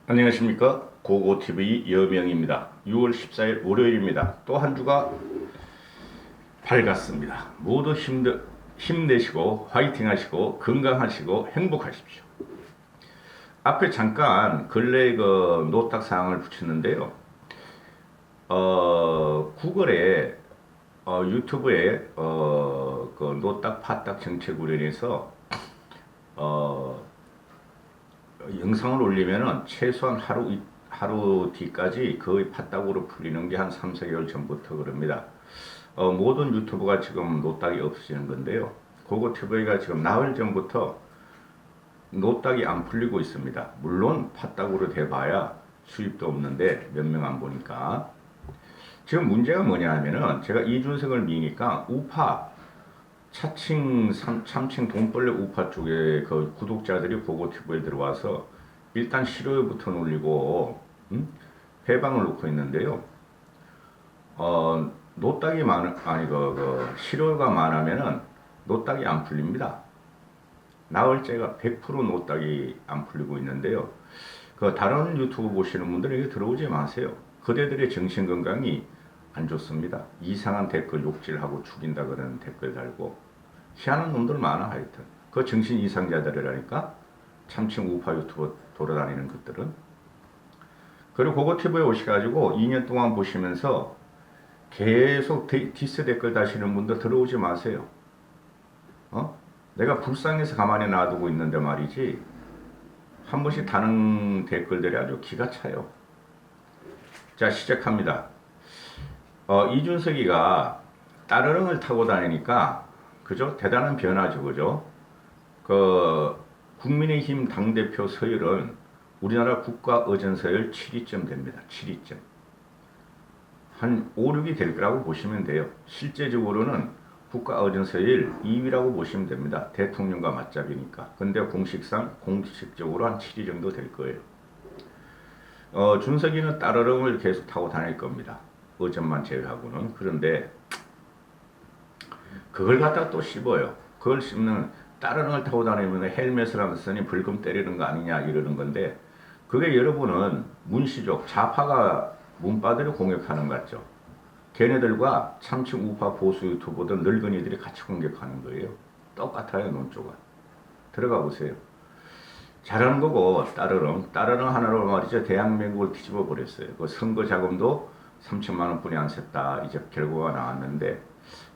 안녕하십니까, 고고TV 여명입니다. 6월 14일 월요일입니다. 또 한 주가 밝았습니다. 모두 힘내시고 화이팅 하시고 건강하시고 행복하십시오. 앞에 잠깐 근래에 노딱 사항을 붙였는데요. 구글에 유튜브에 노딱 파딱 정책 관련해서 어, 영상을 올리면은 최소한 하루 뒤까지 거의 팥딱으로 풀리는 게 한 3, 4개월 전부터 그럽니다. 모든 유튜브가 지금 노딱이 없어지는 건데요. 고고TV가 지금 나흘 전부터 노딱이 안 풀리고 있습니다. 물론 팥딱으로 돼봐야 수입도 없는데 몇 명 안 보니까. 지금 문제가 뭐냐 하면은 제가 이준석을 미니까 우파 참칭 돈벌레 우파 쪽에 그 구독자들이 고고TV에 들어와서 일단 싫어요부터 눌리고 회방을 놓고 있는데요. 노딱이 싫어요가 많으면은 노딱이 안 풀립니다. 나흘째가 100% 노딱이 안 풀리고 있는데요. 그 다른 유튜브 보시는 분들에게 들어오지 마세요. 그대들의 정신 건강이 안 좋습니다. 이상한 댓글 욕질하고 죽인다 그러는 댓글 달고 희한한 놈들 많아 하여튼. 그 정신 이상자들이라니까. 참칭 우파 유튜버 돌아다니는 것들은. 그리고 고고TV에 오셔가지고 2년 동안 보시면서 계속 디스 댓글 다시는 분들 들어오지 마세요. 내가 불쌍해서 가만히 놔두고 있는데 말이지. 한 번씩 다는 댓글들이 아주 기가 차요. 자, 시작합니다. 이준석이가 따르릉을 타고 다니니까 그죠? 대단한 변화죠, 그죠? 국민의힘 당대표 서열은 우리나라 국가의전 서열 7위점 됩니다. 7위점. 한 5, 6이 될 거라고 보시면 돼요. 실제적으로는 국가의전 서열 2위라고 보시면 됩니다. 대통령과 맞잡이니까. 근데 공식적으로 한 7위 정도 될 거예요. 준석이는 따르릉을 계속 타고 다닐 겁니다. 의전만 제외하고는. 그런데 그걸 갖다 또 씹어요. 그걸 씹는 따르릉을 타고 다니면 헬멧을 하면서 불금 때리는 거 아니냐 이러는 건데 그게 여러분은 문시족 좌파가 문바들을 공격하는 것 같죠. 걔네들과 참칭 우파 보수 유튜버들 늙은이들이 같이 공격하는 거예요. 똑같아요, 논조가. 들어가 보세요. 잘하는 거고 따르릉 하나로 말이죠. 대한민국을 뒤집어 버렸어요. 그 선거 자금도 3천만 원뿐이 안 샜다. 이제 결과가 나왔는데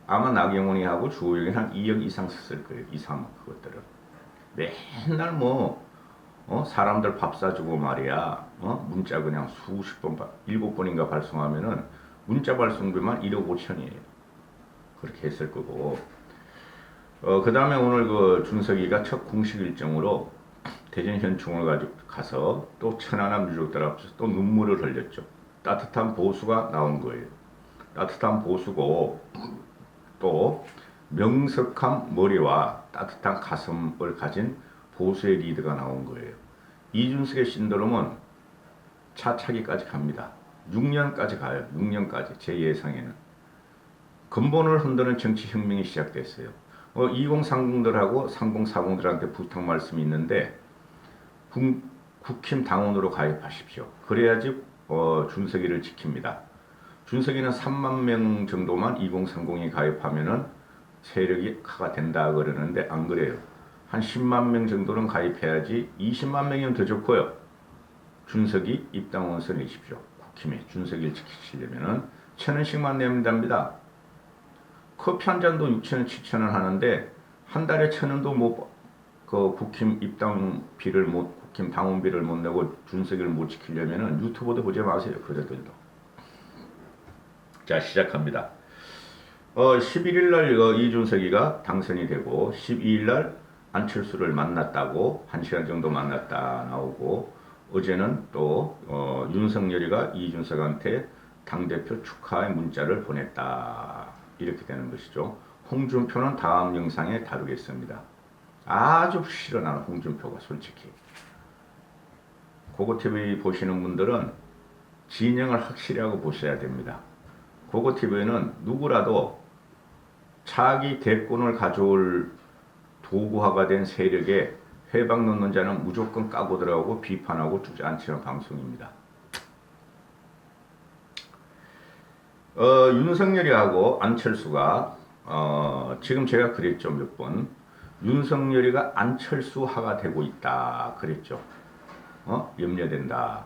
아마 나경원이 하고 주호영이 한 2억 이상 썼을 거예요. 2, 3억 그것들은. 맨날 사람들 밥 사주고 말이야. 문자 그냥 수십 번, 7번인가 발송하면은 문자 발송비만 1억 5천이에요. 그렇게 했을 거고. 그 다음에 오늘 그 준석이가 첫 공식 일정으로 대전 현충을 가서 또 천안함 유족들 앞에서 또 눈물을 흘렸죠. 따뜻한 보수가 나온 거예요. 따뜻한 보수고 또 명석한 머리와 따뜻한 가슴을 가진 보수의 리더가 나온 거예요. 이준석의 신드롬은 차차기까지 갑니다. 6년까지 가요. 6년까지 제 예상에는. 근본을 흔드는 정치혁명이 시작됐어요. 2030들하고 3040들한테 부탁 말씀이 있는데 국힘 당원으로 가입하십시오. 그래야지 준석이를 지킵니다. 준석이는 3만 명 정도만 2030이 가입하면은 세력이 가가 된다 그러는데 안 그래요. 한 10만 명 정도는 가입해야지 20만 명이면 더 좋고요. 준석이 입당 원서 내십시오. 국힘에 준석이를 지키시려면은 1,000원씩만 내면 됩니다. 커피 한 잔도 6,000원, 7,000원 하는데 한 달에 1,000원도 국힘 국힘 당원비를 못 내고 준석이를 못 지키려면은 유튜브도 보지 마세요. 그들도. 자, 시작합니다. 11일날 이준석이가 당선이 되고 12일날 안철수를 만났다고 1시간 정도 만났다 나오고 어제는 또 윤석열이가 이준석한테 당대표 축하의 문자를 보냈다 이렇게 되는 것이죠. 홍준표는 다음 영상에 다루겠습니다. 아주 싫어 나는 홍준표가 솔직히. 고고TV 보시는 분들은 진영을 확실히 하고 보셔야 됩니다. 고고TV는 누구라도 자기 대권을 가져올 도구화가 된 세력에 해방 놓는 자는 무조건 까고 들어가고 비판하고 주저앉히는 방송입니다. 윤석열이하고 안철수가 지금 제가 그랬죠 몇 번. 윤석열이가 안철수화가 되고 있다 그랬죠. 염려된다.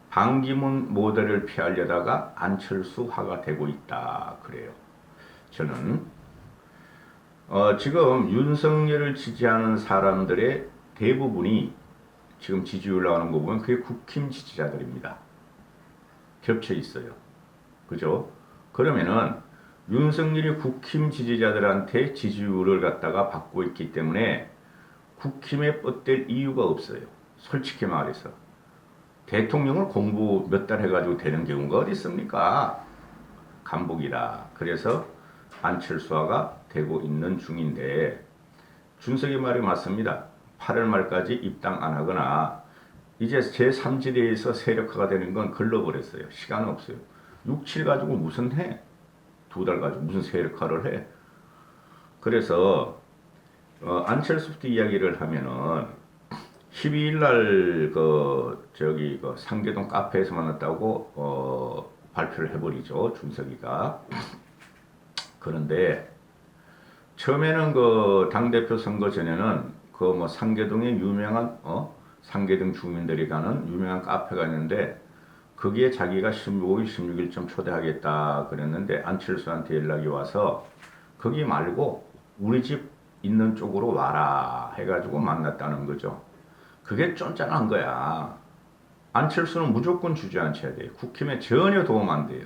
반기문 모델을 피하려다가 안철수화가 되고 있다 그래요. 저는 지금 윤석열을 지지하는 사람들의 대부분이 지금 지지율 나오는 거 보면 그게 국힘 지지자들입니다. 겹쳐 있어요. 그죠? 그러면은 윤석열이 국힘 지지자들한테 지지율을 갖다가 받고 있기 때문에 국힘에 뻗댈 이유가 없어요. 솔직히 말해서. 대통령을 공부 몇 달 해가지고 되는 경우가 어디 있습니까? 간복이다. 그래서 안철수화가 되고 있는 중인데 준석이 말이 맞습니다. 8월 말까지 입당 안 하거나 이제 제3지대에서 세력화가 되는 건 글러버렸어요. 시간 없어요. 6, 7 가지고 무슨 해? 2달 가지고 무슨 세력화를 해? 그래서 안철수부터 이야기를 하면은 12일 날 상계동 카페에서 만났다고 발표를 해버리죠. 준석이가. 그런데 처음에는 그 당대표 선거 전에는 그 상계동에 유명한 상계동 주민들이 가는 유명한 카페가 있는데 거기에 자기가 15일, 16일쯤 초대하겠다 그랬는데 안철수한테 연락이 와서 거기 말고 우리 집 있는 쪽으로 와라 해가지고 만났다는 거죠. 그게 쫀쫀한 거야. 안철수는 무조건 주저앉혀야 돼요. 국힘에 전혀 도움 안 돼요.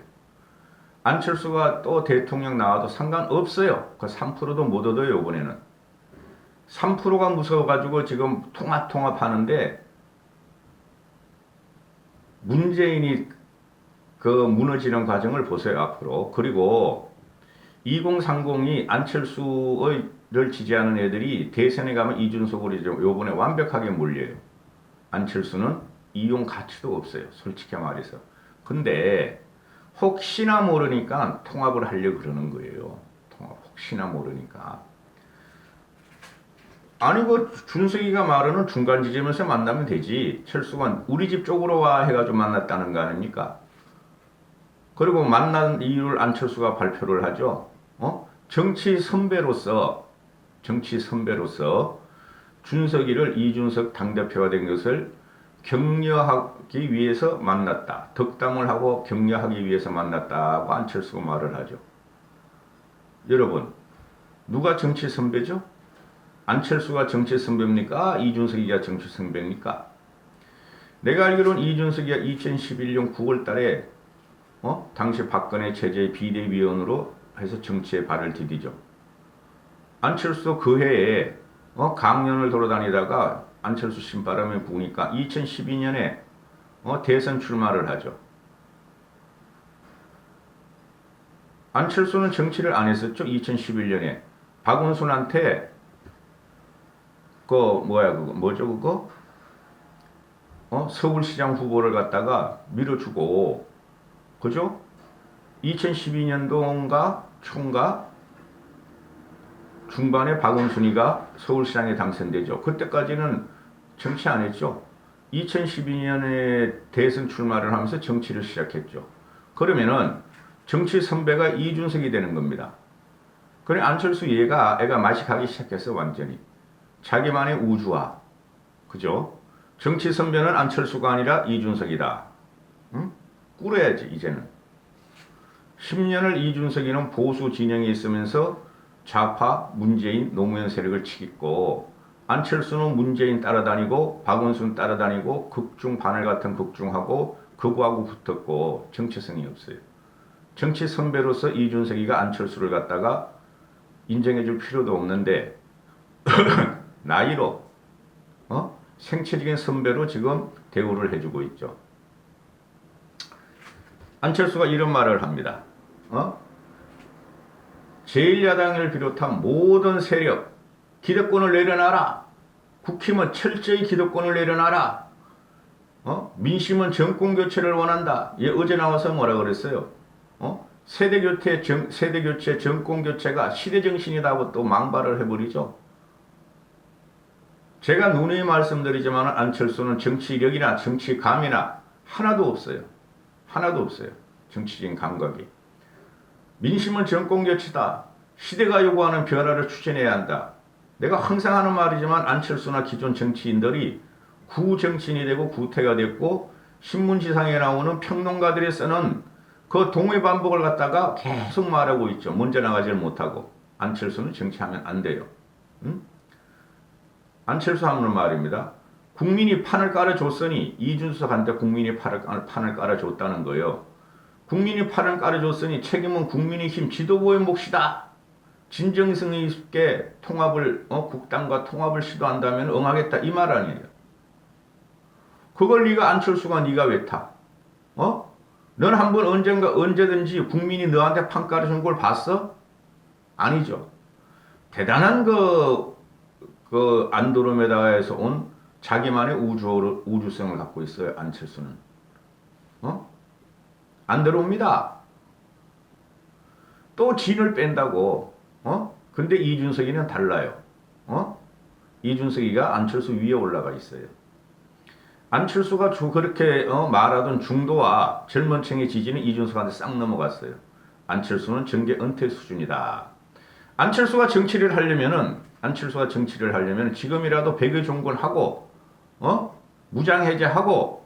안철수가 또 대통령 나와도 상관없어요. 그 3%도 못 얻어요, 이번에는. 3%가 무서워가지고 지금 통합하는데 문재인이 그 무너지는 과정을 보세요, 앞으로. 그리고 2030이 안철수를 지지하는 애들이 대선에 가면 이준석으로 요번에 완벽하게 몰려요. 안철수는 이용 가치도 없어요, 솔직히 말해서. 근데 혹시나 모르니까 통합을 하려고 그러는 거예요. 혹시나 모르니까. 아니 준석이가 말하는 중간 지점에서 만나면 되지. 철수가 우리 집 쪽으로 와 해가지고 만났다는 거 아닙니까? 그리고 만난 이유를 안철수가 발표를 하죠. 정치 선배로서 준석이를 이준석 당대표가 된 것을 격려하기 위해서 만났다. 덕담을 하고 격려하기 위해서 만났다고 안철수가 말을 하죠. 여러분, 누가 정치 선배죠? 안철수가 정치 선배입니까? 이준석이가 정치 선배입니까? 내가 알기로는 이준석이가 2011년 9월 달에 당시 박근혜 체제 비대위원으로 해서 정치에 발을 디디죠. 안철수 그 해에 강연을 돌아다니다가 안철수 신바람이 부으니까 2012년에 대선 출마를 하죠. 안철수는 정치를 안 했었죠. 2011년에 박원순한테 서울시장 후보를 갖다가 밀어주고, 그죠? 2012년도인가 초인가 중반에 박원순이가 서울시장에 당선되죠. 그때까지는 정치 안 했죠. 2012년에 대선 출마를 하면서 정치를 시작했죠. 그러면은 정치 선배가 이준석이 되는 겁니다. 그래 안철수 애가 맛이 가기 시작했어. 완전히 자기만의 우주화. 그죠? 정치 선배는 안철수가 아니라 이준석이다. 응? 꾸려야지 이제는. 10년을 이준석이는 보수 진영에 있으면서 좌파 문재인 노무현 세력을 치겠고, 안철수는 문재인 따라다니고 박원순 따라다니고 극중 바늘 같은 극중하고 극우하고 붙었고 정체성이 없어요. 정치 선배로서 이준석이가 안철수를 갖다가 인정해줄 필요도 없는데 나이로 생체적인 선배로 지금 대우를 해주고 있죠. 안철수가 이런 말을 합니다. 제1야당을 비롯한 모든 세력 기득권을 내려놔라. 국힘은 철저히 기득권을 내려놔라. 민심은 정권교체를 원한다. 어제 나와서 뭐라 그랬어요? 세대교체 정권교체가 시대정신이라고 또 망발을 해버리죠. 제가 누누이 말씀드리지만 안철수는 정치력이나 정치감이나 하나도 없어요. 하나도 없어요. 정치적인 감각이. 민심은 정권교체다. 시대가 요구하는 변화를 추진해야 한다. 내가 항상 하는 말이지만 안철수나 기존 정치인들이 구정치인이 되고 구태가 됐고 신문지상에 나오는 평론가들이 쓰는 그 동의 반복을 갖다가 계속 말하고 있죠. 먼저 나가지를 못하고. 안철수는 정치하면 안 돼요. 응? 안철수 하는 말입니다. 국민이 판을 깔아줬으니 이준석한테 국민이 판을 깔아줬다는 거예요. 국민이 판을 깔아줬으니 책임은 국민의힘 지도부의 몫이다. 진정성 있게 통합을 국당과 통합을 시도한다면 응하겠다 이 말 아니에요. 그걸 네가 안철수가 네가 왜 타? 넌 한번 언제든지 국민이 너한테 판 깔아준 걸 봤어? 아니죠. 대단한 그 안드로메다에서 온 자기만의 우주성을 갖고 있어요. 안철수는. 안 들어옵니다. 또 진을 뺀다고. 근데 이준석이는 달라요. 이준석이가 안철수 위에 올라가 있어요. 안철수가 그렇게 말하던 중도와 젊은 층의 지지는 이준석한테 싹 넘어갔어요. 안철수는 정계 은퇴 수준이다. 안철수가 정치를 하려면은 지금이라도 백의 종군하고 무장해제하고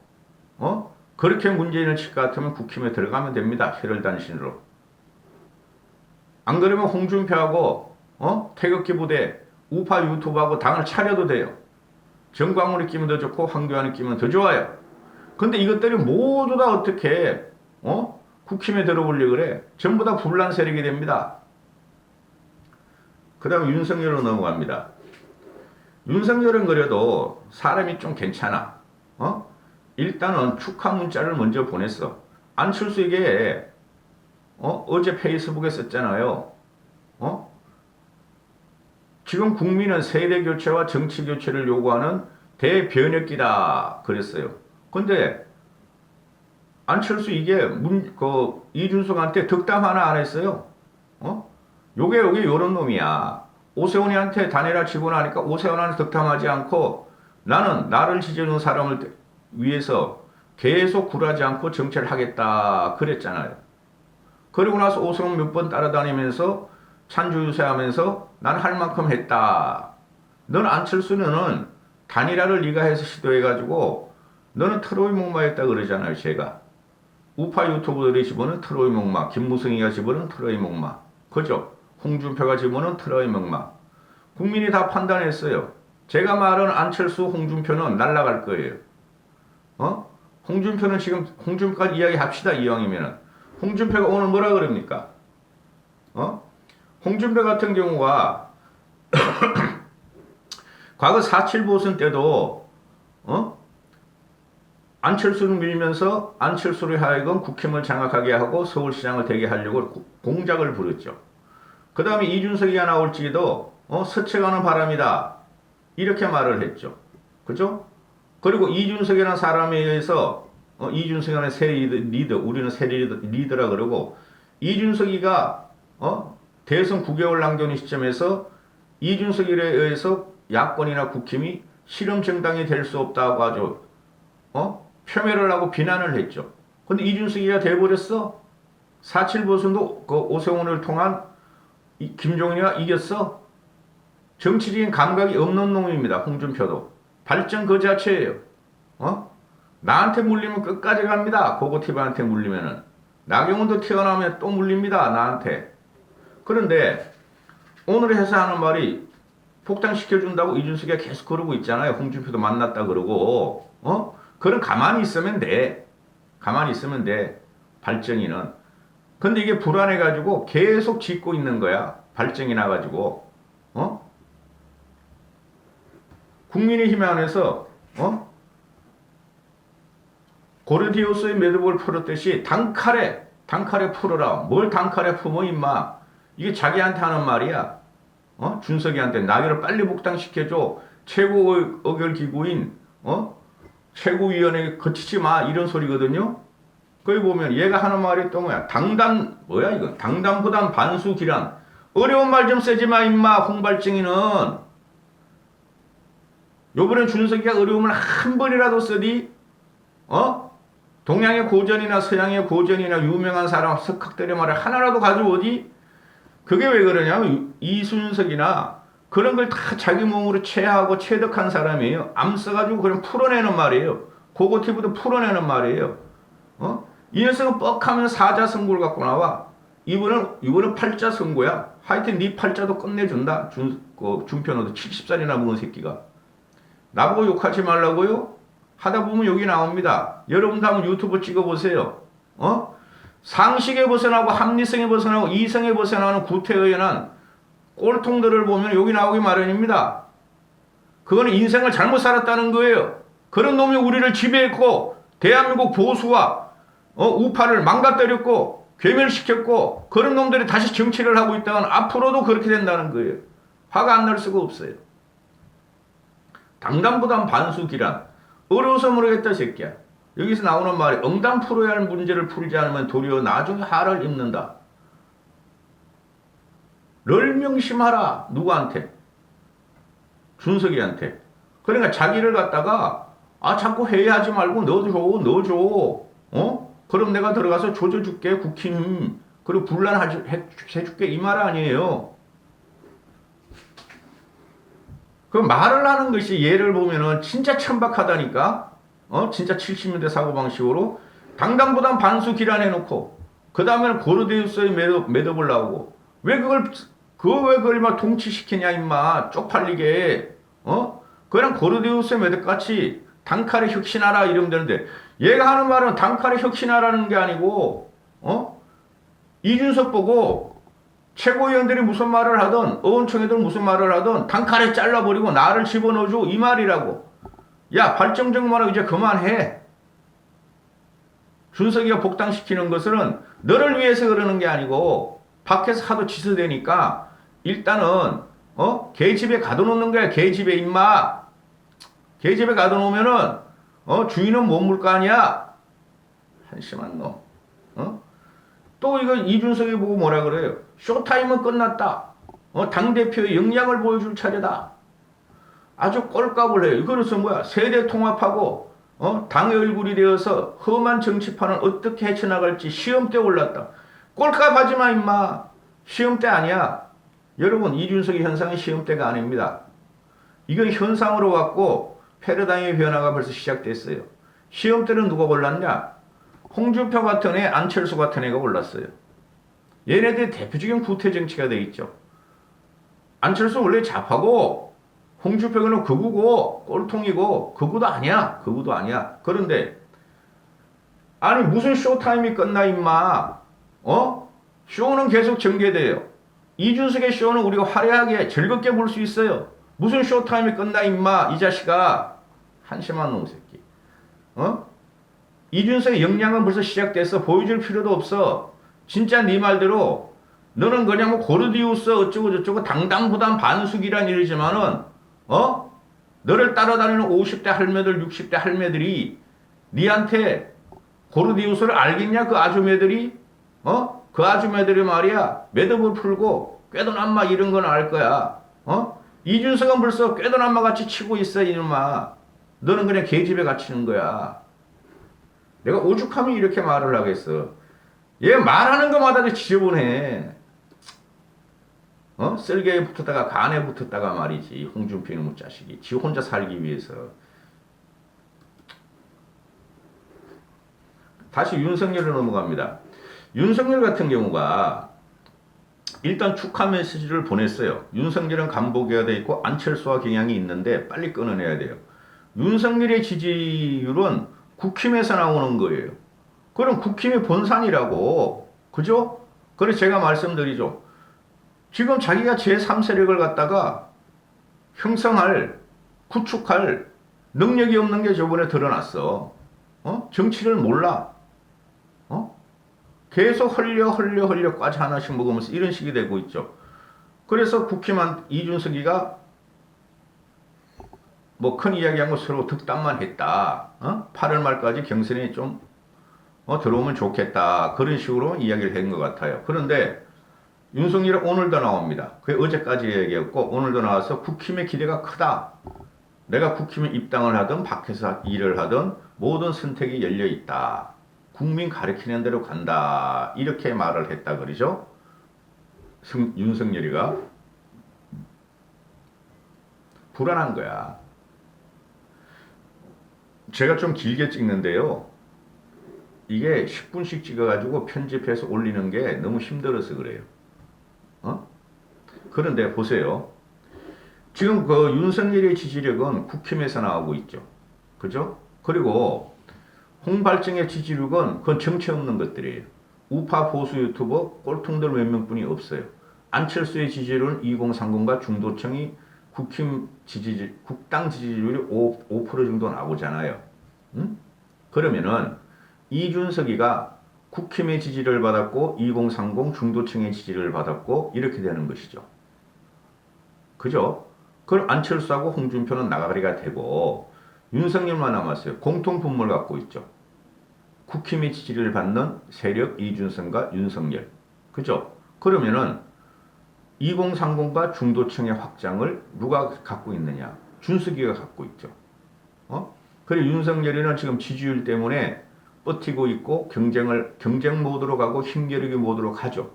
그렇게 문재인을 칠 것 같으면 국힘에 들어가면 됩니다. 혈혈단신으로. 안 그러면 홍준표하고 태극기 부대 우파 유튜브하고 당을 차려도 돼요. 정광훈이 끼면 더 좋고 황교안이 끼면 더 좋아요. 근데 이것들이 모두 다 어떻게 국힘에 들어오려고 그래. 전부 다 분란 세력이 됩니다. 그 다음 윤석열로 넘어갑니다. 윤석열은 그래도 사람이 좀 괜찮아. 일단은 축하 문자를 먼저 보냈어. 안철수에게 어제 페이스북에 썼잖아요. 지금 국민은 세대 교체와 정치 교체를 요구하는 대변혁기다 그랬어요. 근데 안철수 이게 이준석한테 덕담 하나 안 했어요. 요게 요런 놈이야. 오세훈이한테 다니라 치고 나니까 오세훈한테 덕담하지 않고 나는 나를 지지하는 사람을 위해서 계속 굴하지 않고 정치를 하겠다 그랬잖아요. 그리고 나서 오세훈 몇 번 따라다니면서 찬주유세하면서 난 할 만큼 했다. 넌 안철수는 단일화를 네가 해서 시도해가지고 너는 트로이 목마였다 그러잖아요. 제가. 우파 유튜브들이 집어는 트로이 목마, 김무성이가 집어는 트로이 목마. 그죠? 홍준표가 집어는 트로이 목마. 국민이 다 판단했어요. 제가 말한 안철수, 홍준표는 날아갈 거예요. 홍준표는 지금 홍준표까지 이야기합시다. 이왕이면은 홍준표가 오늘 뭐라 그럽니까? 홍준표 같은 경우가 과거 4.7 보선 때도 안철수를 밀면서 안철수를 하여금 국힘을 장악하게 하고 서울시장을 되게 하려고 공작을 부렸죠. 그 다음에 이준석이가 나올지도 스쳐가는 바람이다 이렇게 말을 했죠. 그죠? 그리고 이준석이라는 사람에 의해서 이준석이라는 새 리더 우리는 새 리더라 그러고 이준석이가 대선 9개월 남겨놓은 시점에서 이준석에 의해서 야권이나 국힘이 실험정당이 될 수 없다고 아주 폄훼를 하고 비난을 했죠. 근데 이준석이가 돼버렸어. 4.7 보선도 그 오세훈을 통한 김종인이가 이겼어. 정치적인 감각이 없는 놈입니다. 홍준표도. 발전 그 자체예요. 나한테 물리면 끝까지 갑니다. 고고티브한테 물리면은. 나경원도 튀어나오면 또 물립니다. 나한테. 그런데 오늘 해서 하는 말이 폭탄시켜준다고 이준석이가 계속 그러고 있잖아요. 홍준표도 만났다 그러고 그럼 가만히 있으면 돼. 가만히 있으면 돼. 발정이는. 근데 이게 불안해가지고 계속 짓고 있는 거야. 발정이 나가지고 국민의힘 안에서 고르디우스의 매듭을 풀었듯이 단칼에 풀어라. 뭘 단칼에 품어 임마. 이게 자기한테 하는 말이야. 준석이한테 나기를 빨리 복당시켜줘. 최고 의결기구인 최고위원회에 거치지 마. 이런 소리거든요. 거기 보면 얘가 하는 말이 또 뭐야. 뭐야 이거. 당단보단 반수기란. 어려운 말 좀 쓰지 마 임마. 홍발증이는. 요번에 준석이가 어려움을 한 번이라도 쓰디, 동양의 고전이나 서양의 고전이나 유명한 사람 석학들의 말을 하나라도 가져오디? 그게 왜 그러냐면 이순석이나 그런 걸 다 자기 몸으로 체화하고 체득한 사람이에요. 암 써가지고 그냥 풀어내는 말이에요. 고고티브도 풀어내는 말이에요. 이 녀석은 뻑하면 사자성고를 갖고 나와. 이분은 팔자성고야. 하여튼 네 팔자도 끝내준다. 준편호도 70살이나 먹은 새끼가. 나보고 욕하지 말라고요? 하다 보면 여기 나옵니다. 여러분도 한번 유튜브 찍어보세요. 상식에 벗어나고 합리성에 벗어나고 이성에 벗어나는 구태의연한 꼴통들을 보면 여기 나오기 마련입니다. 그거는 인생을 잘못 살았다는 거예요. 그런 놈이 우리를 지배했고 대한민국 보수와 우파를 망가뜨렸고 괴멸시켰고 그런 놈들이 다시 정치를 하고 있다면 앞으로도 그렇게 된다는 거예요. 화가 안 날 수가 없어요. 당담부담 반수기란 어려워서 모르겠다 새끼야. 여기서 나오는 말이 응당 풀어야 할 문제를 풀지 않으면 도리어 나중에 화를 입는다. 를 명심하라. 누구한테? 준석이한테. 그러니까 자기를 갖다가 자꾸 회의하지 말고 넣어줘. 그럼 내가 들어가서 조져줄게 국힘. 그리고 분란해줄게 이 말 아니에요. 그 말을 하는 것이 예를 보면은 진짜 천박하다니까. 진짜 70년대 사고방식으로 당당보단 반수 기란해놓고 그 다음에는 고르데우스의 매듭을 나오고 왜 그걸 막 통치시키냐 임마 쪽팔리게 그냥 고르데우스의 매듭같이 단칼에 혁신하라 이러면 되는데 얘가 하는 말은 단칼에 혁신하라는 게 아니고 이준석 보고 최고위원들이 무슨 말을 하든 의원총회들 무슨 말을 하든 단칼에 잘라버리고 나를 집어넣어줘 이 말이라고. 야 발정적 말은 이제 그만해. 준석이가 복당시키는 것은 너를 위해서 그러는 게 아니고 밖에서 하도 지수되니까 일단은 개집에 가둬놓는 거야. 개집에 임마. 개집에 가둬놓으면은 주인은 못 물 거 아니야. 한심한 놈. 또 이거 이준석이 보고 뭐라 그래요? 쇼타임은 끝났다. 당대표의 역량을 보여줄 차례다. 아주 꼴값을 해요. 그래서 뭐야? 세대 통합하고 당의 얼굴이 되어서 험한 정치판을 어떻게 헤쳐나갈지 시험대 올랐다. 꼴값 하지마 임마. 시험대 아니야. 여러분 이준석의 현상은 시험대가 아닙니다. 이건 현상으로 갖고 패러다임의 변화가 벌써 시작됐어요. 시험대는 누가 골랐냐? 홍준표 같은 애, 안철수 같은 애가 골랐어요. 얘네들이 대표적인 구태정치가 돼 있죠. 안철수 원래 좌파고 홍준표는 극우고 꼴통이고 극우도 아니야. 극우도 아니야. 그런데 아니 무슨 쇼타임이 끝나 임마. 쇼는 계속 전개돼요. 이준석의 쇼는 우리가 화려하게 즐겁게 볼 수 있어요. 무슨 쇼타임이 끝나 임마 이 자식아. 한심한 놈 새끼. 이준석의 역량은 벌써 시작됐어. 보여줄 필요도 없어. 진짜 네 말대로 너는 그냥 뭐 고르디우스 어쩌고 저쩌고 당당부담 반숙이란 이러지만은 너를 따라다니는 50대 할매들 60대 할매들이 니한테 고르디우스를 알겠냐 그 아줌매들이 그 아줌매들이 말이야 매듭을 풀고 꾀도남마 이런 건 알 거야. 이준석은 벌써 꾀도남마 같이 치고 있어 이놈아. 너는 그냥 계집에 갇히는 거야. 내가 오죽하면 이렇게 말을 하겠어. 얘 말하는 것마다 지저분해. 쓸개에 붙었다가 간에 붙었다가 말이지. 홍준표 이놈의 자식이 지 혼자 살기 위해서. 다시 윤석열로 넘어갑니다. 윤석열 같은 경우가 일단 축하 메시지를 보냈어요. 윤석열은 간보기가 돼 있고 안철수와 경향이 있는데 빨리 끊어내야 돼요. 윤석열의 지지율은 국힘에서 나오는 거예요. 그럼 국힘의 본산이라고. 그죠? 그래서 제가 말씀드리죠. 지금 자기가 제3세력을 갖다가 형성할, 구축할 능력이 없는 게 저번에 드러났어. 정치를 몰라. 계속 흘려 과자 하나씩 먹으면서 이런 식이 되고 있죠. 그래서 국힘한 이준석이가 뭐 큰 이야기한 거 서로 득담만 했다. 8월 말까지 경선에 좀 들어오면 좋겠다. 그런 식으로 이야기를 한 것 같아요. 그런데 윤석열은 오늘도 나옵니다. 그게 어제까지 얘기했고 오늘도 나와서 국힘의 기대가 크다. 내가 국힘에 입당을 하든 밖에서 일을 하든 모든 선택이 열려 있다. 국민 가르치는 대로 간다. 이렇게 말을 했다 그러죠. 윤석열이가 불안한 거야. 제가 좀 길게 찍는데요. 이게 10분씩 찍어가지고 편집해서 올리는 게 너무 힘들어서 그래요. 그런데 보세요. 지금 그 윤석열의 지지력은 국힘에서 나오고 있죠. 그죠? 그리고 홍발증의 지지력은 그건 정체 없는 것들이에요. 우파 보수 유튜버 꼴통들 몇 명뿐이 없어요. 안철수의 지지율은 2030과 중도층이 국당 지지율이 5% 정도 나오잖아요. 그러면은 이준석이가 국힘의 지지를 받았고 2030 중도층의 지지를 받았고 이렇게 되는 것이죠. 그죠? 그럼 안철수하고 홍준표는 나가리가 되고 윤석열만 남았어요. 공통 분모를 갖고 있죠. 국힘의 지지를 받는 세력 이준석과 윤석열. 그죠? 그러면은 2030과 중도층의 확장을 누가 갖고 있느냐? 준석이가 갖고 있죠. 그래 윤석열이는 지금 지지율 때문에 버티고 있고 경쟁 모드로 가고 힘겨루기 모드로 가죠.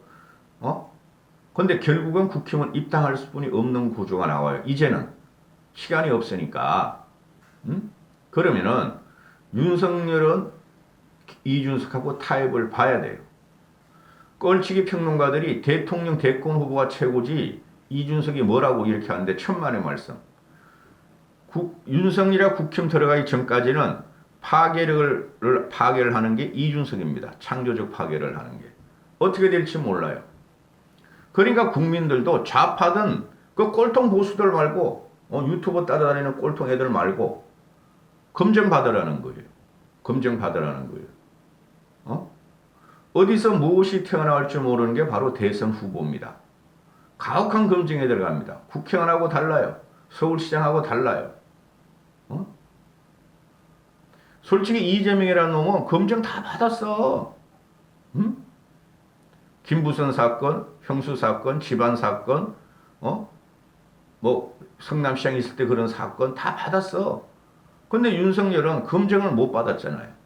근데 결국은 국힘은 입당할 수뿐이 없는 구조가 나와요. 이제는 시간이 없으니까. 그러면은 윤석열은 이준석하고 타협을 봐야 돼요. 껄치기 평론가들이 대통령 대권 후보가 최고지 이준석이 뭐라고 이렇게 하는데 천만의 말씀. 윤석열이랑 국힘 들어가기 전까지는 파괴를 하는 게 이준석입니다. 창조적 파괴를 하는 게. 어떻게 될지 몰라요. 그러니까 국민들도 좌파든 그 꼴통 보수들 말고 유튜브 따라다니는 꼴통 애들 말고 검증받으라는 거예요. 검증받으라는 거예요. 어디서 무엇이 튀어나올지 모르는 게 바로 대선 후보입니다. 가혹한 검증에 들어갑니다. 국회의원하고 달라요. 서울시장하고 달라요. 솔직히 이재명이라는 놈은 검증 다 받았어. 김부선 사건, 형수 사건, 집안 사건, 뭐 성남시장 있을 때 그런 사건 다 받았어. 근데 윤석열은 검증을 못 받았잖아요.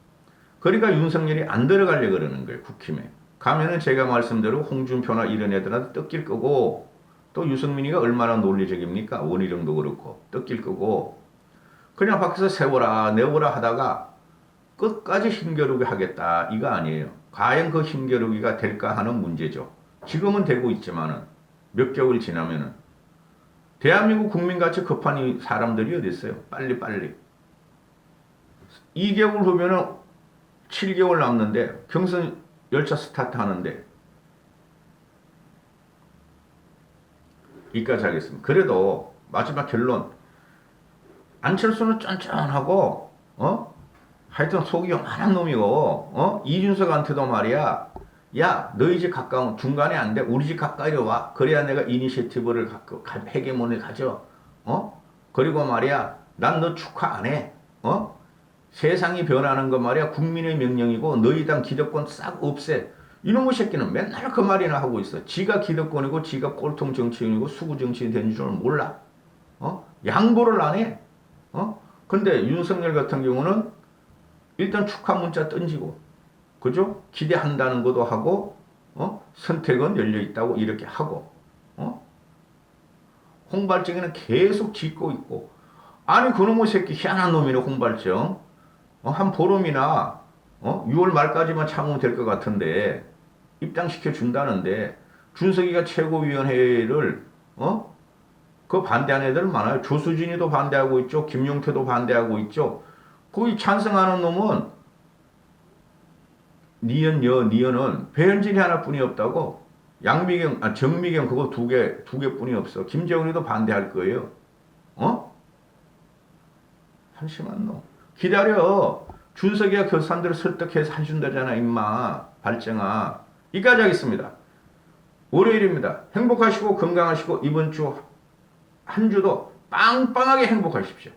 그러니까 윤석열이 안 들어가려고 그러는 거예요. 국힘에. 가면은 제가 말씀대로 홍준표나 이런 애들한테 뜯길 거고 또 유승민이가 얼마나 논리적입니까? 원희룡도 그렇고 뜯길 거고 그냥 밖에서 세워라 내워라 하다가 끝까지 힘겨루기 하겠다 이거 아니에요. 과연 그 힘겨루기가 될까 하는 문제죠. 지금은 되고 있지만은 몇 개월 지나면은 대한민국 국민같이 급한 사람들이 어디 있어요? 빨리 2개월 후면은 7개월 남는데 경선 열차 스타트 하는데 여기까지 하겠습니다. 그래도 마지막 결론 안철수는 쫀쫀하고 하여튼 속이 요만한 놈이고 이준석한테도 말이야 야 너희 집 가까운 중간에 안 돼 우리 집 가까이 와 그래야 내가 이니셔티브를 갖고 헤게몬을 가져 그리고 말이야 난 너 축하 안 해 세상이 변하는 거 말이야 국민의 명령이고 너희 당 기득권 싹 없애. 이놈의 새끼는 맨날 그 말이나 하고 있어. 지가 기득권이고 지가 꼴통 정치인이고 수구 정치인이 된 줄 몰라. 양보를 안 해. 근데 윤석열 같은 경우는 일단 축하 문자 던지고 그죠? 기대한다는 것도 하고 선택은 열려 있다고 이렇게 하고 홍발정에는 계속 짓고 있고 아니 그놈의 새끼 희한한 놈이네 홍발정. 한 보름이나 6월 말까지만 참으면 될 것 같은데 입당시켜 준다는데 준석이가 최고위원회를 그 반대하는 애들 많아요. 조수진이도 반대하고 있죠. 김용태도 반대하고 있죠. 거기 찬성하는 놈은 니은은 배현진이 하나뿐이 없다고. 정미경 그거 두 개뿐이 없어. 김재훈이도 반대할 거예요. 한심한 놈. 기다려. 준석이가 그 사람들을 설득해서 해준다잖아 임마. 발정아. 이까지 하겠습니다. 월요일입니다. 행복하시고 건강하시고 이번 주 한 주도 빵빵하게 행복하십시오.